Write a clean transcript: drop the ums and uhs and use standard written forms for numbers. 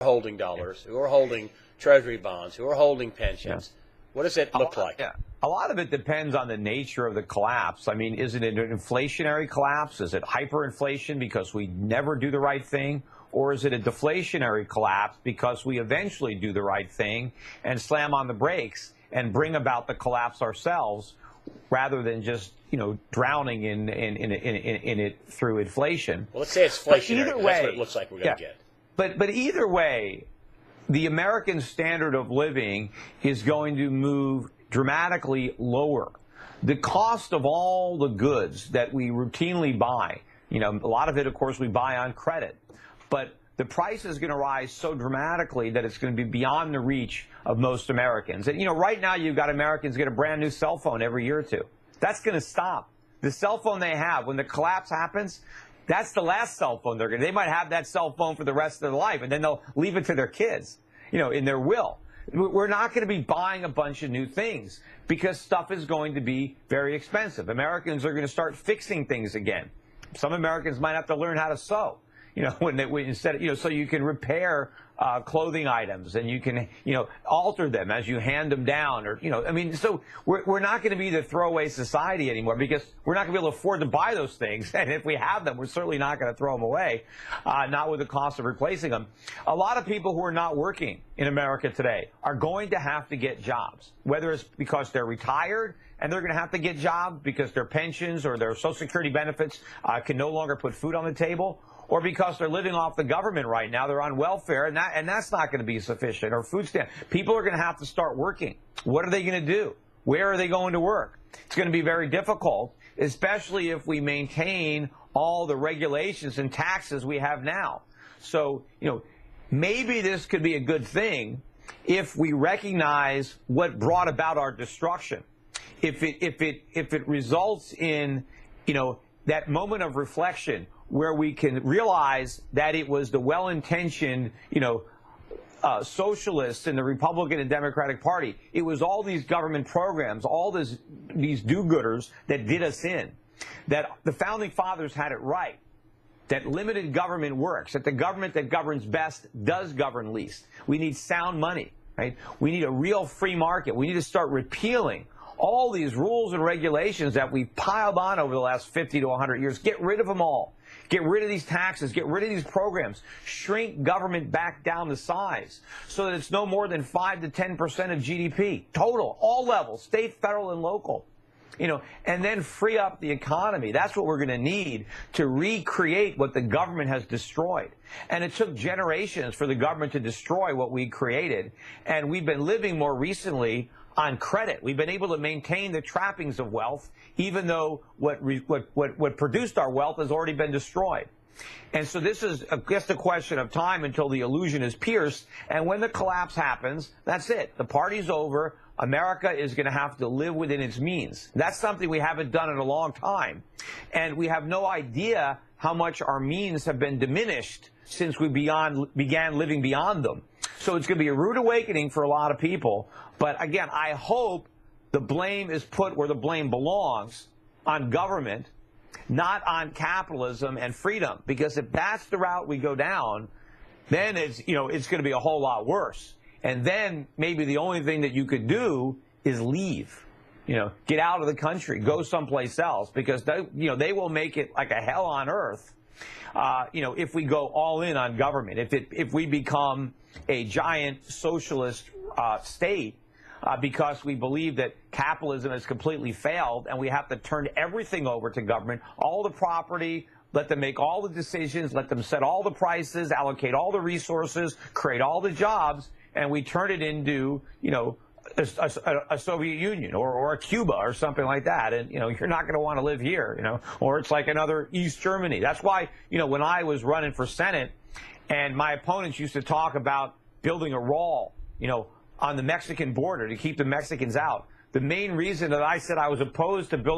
holding dollars, who are holding treasury bonds, who are holding pensions. Yeah. What does it look like? Yeah. A lot of it depends on the nature of the collapse. I mean, is it an inflationary collapse? Is it hyperinflation because we never do the right thing? Or is it a deflationary collapse because we eventually do the right thing and slam on the brakes and bring about the collapse ourselves rather than just, drowning in it through inflation? Well, let's say it's inflationary. Either way, that's what it looks like we're going to get. But either way, the American standard of living is going to move dramatically lower. The cost of all the goods that we routinely buy, a lot of it, of course, we buy on credit, but the price is going to rise so dramatically that it's going to be beyond the reach of most Americans. And, right now you've got Americans get a brand new cell phone every year or two. That's going to stop. The cell phone they have, when the collapse happens, that's the last cell phone they might have that cell phone for the rest of their life, and then they'll leave it to their kids, in their will. We're not going to be buying a bunch of new things because stuff is going to be very expensive. Americans are going to start fixing things again. Some Americans might have to learn how to sew, so you can repair clothing items and you can, alter them as you hand them down so we're not going to be the throwaway society anymore because we're not going to be able to afford to buy those things. And if we have them, we're certainly not going to throw them away, not with the cost of replacing them. A lot of people who are not working in America today are going to have to get jobs, whether it's because they're retired and they're going to have to get jobs because their pensions or their Social Security benefits can no longer put food on the table, or because they're living off the government right now, they're on welfare, and that's not going to be sufficient, or food stamps. People are going to have to start working. What are they going to do? Where are they going to work? It's going to be very difficult, especially if we maintain all the regulations and taxes we have now. So, maybe this could be a good thing if we recognize what brought about our destruction. If it results in, that moment of reflection where we can realize that it was the well-intentioned, socialists in the Republican and Democratic Party. It was all these government programs, all these do-gooders that did us in. That the Founding Fathers had it right. That limited government works. That the government that governs best does govern least. We need sound money, right? We need a real free market. We need to start repealing all these rules and regulations that we've piled on over the last 50 to 100 years. Get rid of them all. Get rid of these taxes. Get rid of these programs. Shrink government back down to size so that it's no more than 5 to 10% of GDP. Total, all levels, state, federal, and local. And then free up the economy. That's what we're going to need to recreate what the government has destroyed. And it took generations for the government to destroy what we created. And we've been living more recently on credit. We've been able to maintain the trappings of wealth, even though what produced our wealth has already been destroyed. And so this is just a question of time until the illusion is pierced. And when the collapse happens, that's it. The party's over. America is going to have to live within its means. That's something we haven't done in a long time. And we have no idea how much our means have been diminished since we began living beyond them. So it's going to be a rude awakening for a lot of people. But again, I hope the blame is put where the blame belongs, on government, not on capitalism and freedom. Because if that's the route we go down, then it's going to be a whole lot worse. And then maybe the only thing that you could do is leave. Get out of the country, go someplace else, because they will make it like a hell on earth. If we go all in on government, if we become a giant socialist state, because we believe that capitalism has completely failed and we have to turn everything over to government, all the property, let them make all the decisions, let them set all the prices, allocate all the resources, create all the jobs, and we turn it into, a Soviet Union or a Cuba or something like that. And, you're not going to want to live here, or it's like another East Germany. That's why, when I was running for Senate and my opponents used to talk about building a wall, on the Mexican border to keep the Mexicans out. The main reason that I said I was opposed to building